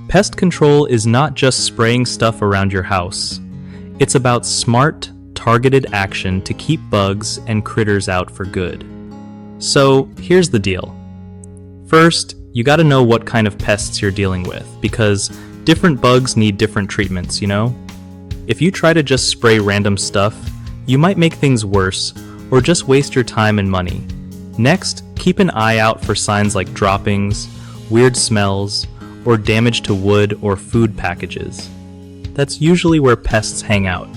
Pest control is not just spraying stuff around your house. It's about smart, targeted action to keep bugs and critters out for good. So here's the deal. First, you gotta know what kind of pests you're dealing with, because different bugs need different treatments, you know? If you try to just spray random stuff, you might make things worse, or just waste your time and money. Next, keep an eye out for signs like droppings, weird smells, or damage to wood or food packages. That's usually where pests hang out.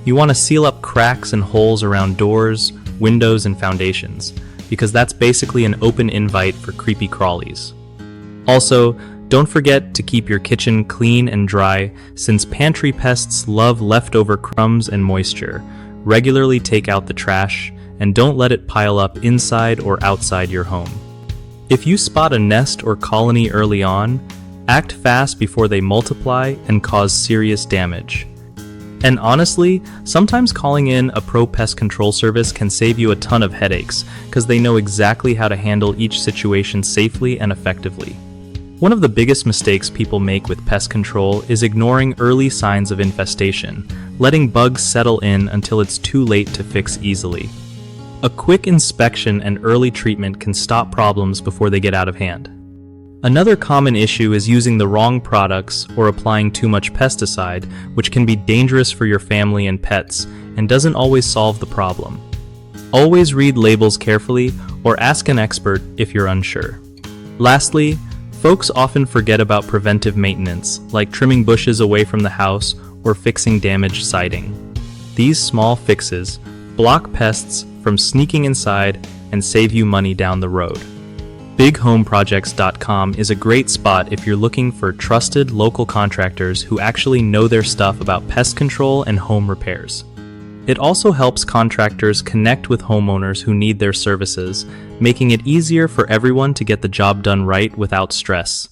You want to seal up cracks and holes around doors, windows, and foundations, because that's basically an open invite for creepy crawlies. Also, don't forget to keep your kitchen clean and dry, since pantry pests love leftover crumbs and moisture. Regularly take out the trash, and don't let it pile up inside or outside your home. If you spot a nest or colony early on, act fast before they multiply and cause serious damage. And honestly, sometimes calling in a pro pest control service can save you a ton of headaches, because they know exactly how to handle each situation safely and effectively. One of the biggest mistakes people make with pest control is ignoring early signs of infestation, letting bugs settle in until it's too late to fix easily. A quick inspection and early treatment can stop problems before they get out of hand. Another common issue is using the wrong products or applying too much pesticide, which can be dangerous for your family and pets and doesn't always solve the problem. Always read labels carefully or ask an expert if you're unsure. Lastly, folks often forget about preventive maintenance, like trimming bushes away from the house or fixing damaged siding. These small fixes block pests from sneaking inside and save you money down the road. BigHomeProjects.com is a great spot if you're looking for trusted local contractors who actually know their stuff about pest control and home repairs. It also helps contractors connect with homeowners who need their services, making it easier for everyone to get the job done right without stress.